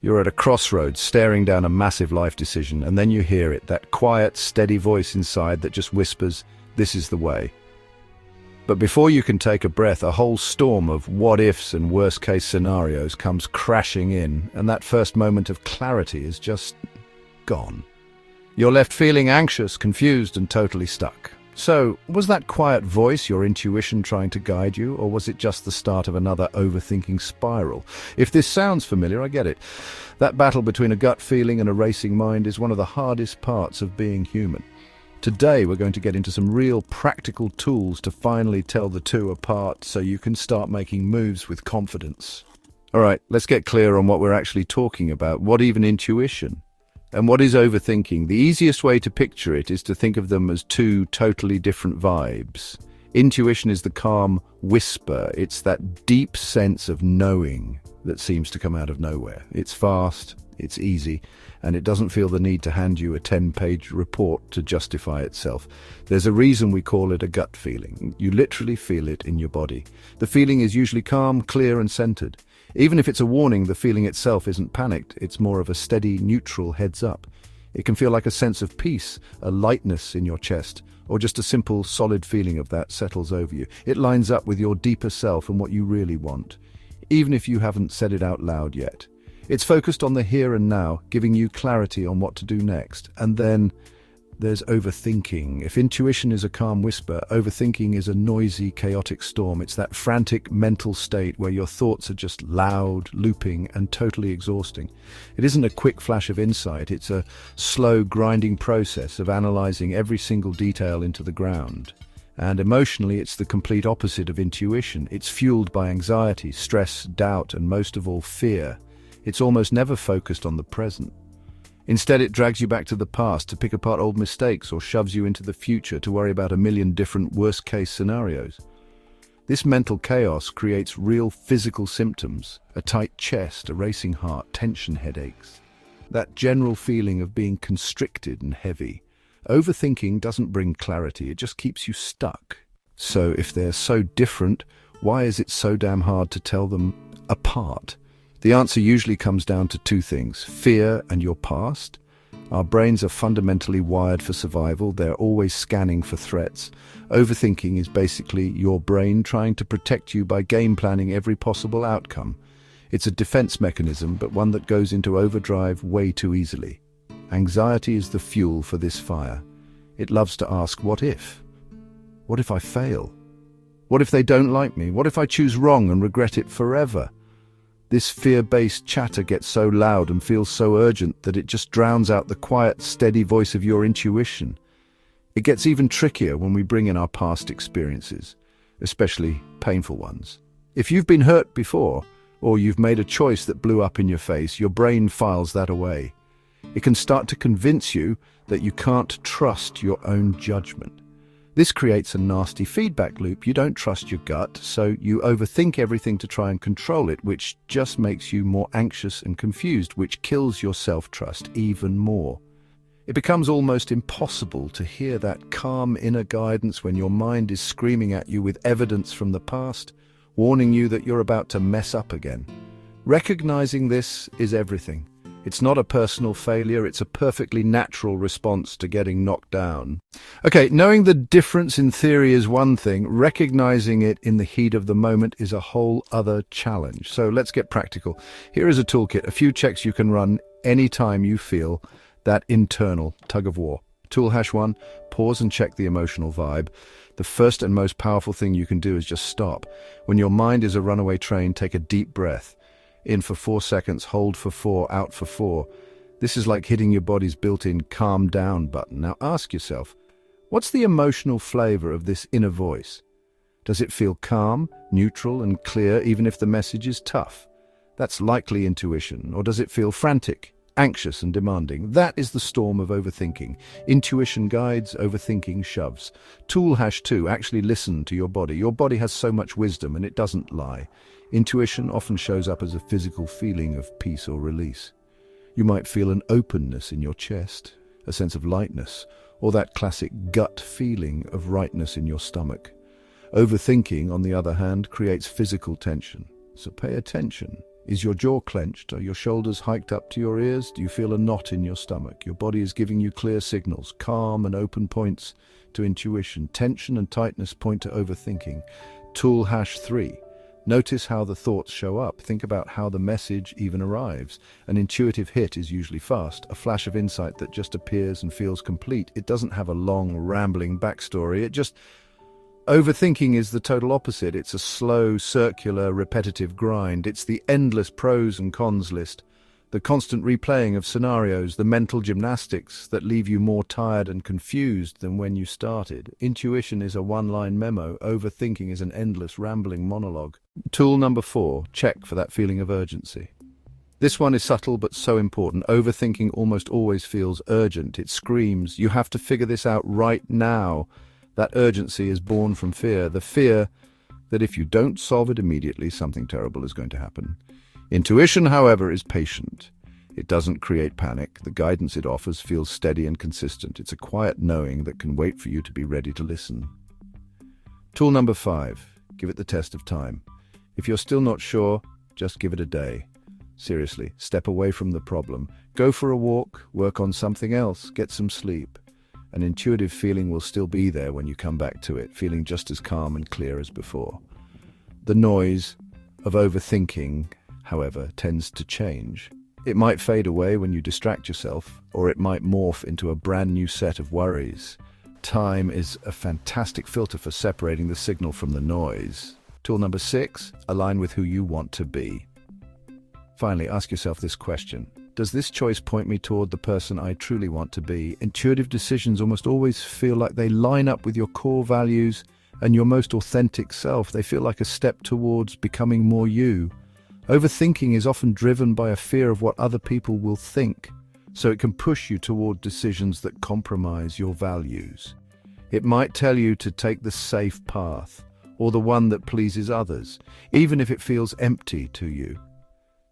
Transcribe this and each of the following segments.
You're at a crossroads, staring down a massive life decision, and then you hear it, that quiet, steady voice inside that just whispers, "This is the way." But before you can take a breath, a whole storm of what-ifs and worst-case scenarios comes crashing in, and that first moment of clarity is just gone. You're left feeling anxious, confused, and totally stuck. So, was that quiet voice your intuition trying to guide you, or was it just the start of another overthinking spiral? If this sounds familiar, I get it. That battle between a gut feeling and a racing mind is one of the hardest parts of being human. Today, we're going to get into some real practical tools to finally tell the two apart so you can start making moves with confidence. All right, let's get clear on what we're actually talking about. What even intuition? And what is overthinking? The easiest way to picture it is to think of them as two totally different vibes. Intuition is the calm whisper. It's that deep sense of knowing that seems to come out of nowhere. It's fast, it's easy, and it doesn't feel the need to hand you a 10-page report to justify itself. There's a reason we call it a gut feeling. You literally feel it in your body. The feeling is usually calm, clear, and centered. Even if it's a warning, the feeling itself isn't panicked. It's more of a steady, neutral heads up. It can feel like a sense of peace, a lightness in your chest, or just a simple, solid feeling of that settles over you. It lines up with your deeper self and what you really want, even if you haven't said it out loud yet. It's focused on the here and now, giving you clarity on what to do next. And then there's overthinking. If intuition is a calm whisper, overthinking is a noisy, chaotic storm. It's that frantic mental state where your thoughts are just loud, looping, and totally exhausting. It isn't a quick flash of insight. It's a slow, grinding process of analyzing every single detail into the ground. And emotionally, it's the complete opposite of intuition. It's fueled by anxiety, stress, doubt, and most of all, fear. It's almost never focused on the present. Instead, it drags you back to the past to pick apart old mistakes or shoves you into the future to worry about a million different worst-case scenarios. This mental chaos creates real physical symptoms: a tight chest, a racing heart, tension, headaches. That general feeling of being constricted and heavy. Overthinking doesn't bring clarity, it just keeps you stuck. So if they're so different, why is it so damn hard to tell them apart? The answer usually comes down to two things: fear and your past. Our brains are fundamentally wired for survival. They're always scanning for threats. Overthinking is basically your brain trying to protect you by game planning every possible outcome. It's a defense mechanism, but one that goes into overdrive way too easily. Anxiety is the fuel for this fire. It loves to ask, what if? What if I fail? What if they don't like me? What if I choose wrong and regret it forever? This fear-based chatter gets so loud and feels so urgent that it just drowns out the quiet, steady voice of your intuition. It gets even trickier when we bring in our past experiences, especially painful ones. If you've been hurt before, or you've made a choice that blew up in your face, your brain files that away. It can start to convince you that you can't trust your own judgment. This creates a nasty feedback loop. You don't trust your gut, so you overthink everything to try and control it, which just makes you more anxious and confused, which kills your self-trust even more. It becomes almost impossible to hear that calm inner guidance when your mind is screaming at you with evidence from the past, warning you that you're about to mess up again. Recognizing this is everything. It's not a personal failure, it's a perfectly natural response to getting knocked down. Okay, knowing the difference in theory is one thing, recognizing it in the heat of the moment is a whole other challenge. So let's get practical. Here is a toolkit, a few checks you can run anytime you feel that internal tug of war. Tool #1, pause and check the emotional vibe. The first and most powerful thing you can do is just stop. When your mind is a runaway train, take a deep breath. In for 4 seconds, hold for 4, out for 4. This is like hitting your body's built-in calm down button. Now ask yourself, what's the emotional flavor of this inner voice? Does it feel calm, neutral, and clear even if the message is tough? That's likely intuition. Or does it feel frantic, anxious, and demanding? That is the storm of overthinking. Intuition guides, overthinking shoves. Tool #2, actually listen to your body. Your body has so much wisdom and it doesn't lie. Intuition often shows up as a physical feeling of peace or release. You might feel an openness in your chest, a sense of lightness, or that classic gut feeling of rightness in your stomach. Overthinking, on the other hand, creates physical tension. So pay attention. Is your jaw clenched? Are your shoulders hiked up to your ears? Do you feel a knot in your stomach? Your body is giving you clear signals. Calm and open points to intuition. Tension and tightness point to overthinking. Tool #3. Notice how the thoughts show up. Think about how the message even arrives. An intuitive hit is usually fast, a flash of insight that just appears and feels complete. It doesn't have a long, rambling backstory. Overthinking is the total opposite. It's a slow, circular, repetitive grind. It's the endless pros and cons list, the constant replaying of scenarios, the mental gymnastics that leave you more tired and confused than when you started. Intuition is a one-line memo. Overthinking is an endless, rambling monologue. Tool #4, check for that feeling of urgency. This one is subtle but so important. Overthinking almost always feels urgent. It screams, you have to figure this out right now. That urgency is born from fear, the fear that if you don't solve it immediately, something terrible is going to happen. Intuition, however, is patient. It doesn't create panic. The guidance it offers feels steady and consistent. It's a quiet knowing that can wait for you to be ready to listen. Tool #5, give it the test of time. If you're still not sure, just give it a day. Seriously, step away from the problem. Go for a walk, work on something else, get some sleep. An intuitive feeling will still be there when you come back to it, feeling just as calm and clear as before. The noise of overthinking, however, tends to change. It might fade away when you distract yourself, or it might morph into a brand new set of worries. Time is a fantastic filter for separating the signal from the noise. Tool #6, align with who you want to be. Finally, ask yourself this question. Does this choice point me toward the person I truly want to be? Intuitive decisions almost always feel like they line up with your core values and your most authentic self. They feel like a step towards becoming more you. Overthinking is often driven by a fear of what other people will think, so it can push you toward decisions that compromise your values. It might tell you to take the safe path, or the one that pleases others, even if it feels empty to you.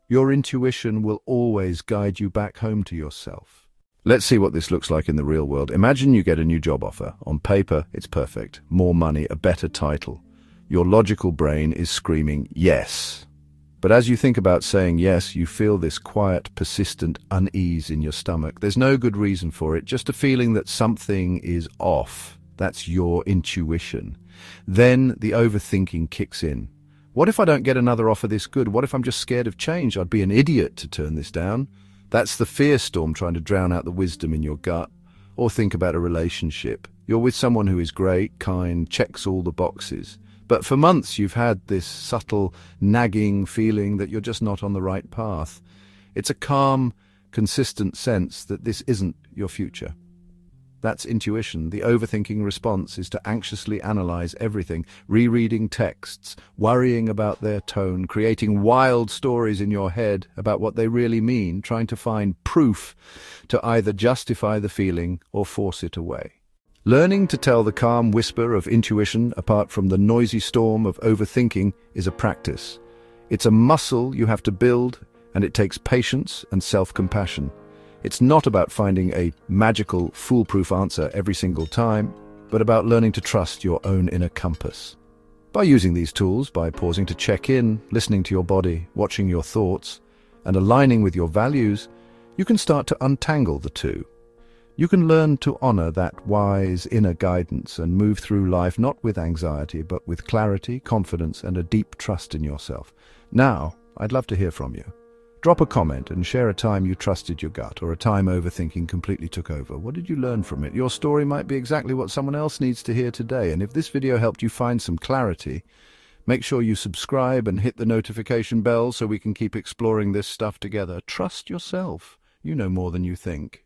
Your intuition will always guide you back home to yourself. Let's see what this looks like in the real world. Imagine you get a new job offer. On paper, it's perfect. More money, a better title. Your logical brain is screaming, yes. But as you think about saying yes, you feel this quiet, persistent unease in your stomach. There's no good reason for it, just a feeling that something is off. That's your intuition. Then the overthinking kicks in. What if I don't get another offer this good? What if I'm just scared of change? I'd be an idiot to turn this down. That's the fear storm trying to drown out the wisdom in your gut. Or think about a relationship. You're with someone who is great, kind, checks all the boxes. But for months you've had this subtle, nagging feeling that you're just not on the right path. It's a calm, consistent sense that this isn't your future. That's intuition. The overthinking response is to anxiously analyze everything, rereading texts, worrying about their tone, creating wild stories in your head about what they really mean, trying to find proof to either justify the feeling or force it away. Learning to tell the calm whisper of intuition apart from the noisy storm of overthinking is a practice. It's a muscle you have to build, and it takes patience and self-compassion. It's not about finding a magical, foolproof answer every single time, but about learning to trust your own inner compass. By using these tools, by pausing to check in, listening to your body, watching your thoughts, and aligning with your values, you can start to untangle the two. You can learn to honor that wise inner guidance and move through life not with anxiety, but with clarity, confidence, and a deep trust in yourself. Now, I'd love to hear from you. Drop a comment and share a time you trusted your gut or a time overthinking completely took over. What did you learn from it? Your story might be exactly what someone else needs to hear today. And if this video helped you find some clarity, make sure you subscribe and hit the notification bell so we can keep exploring this stuff together. Trust yourself. You know more than you think.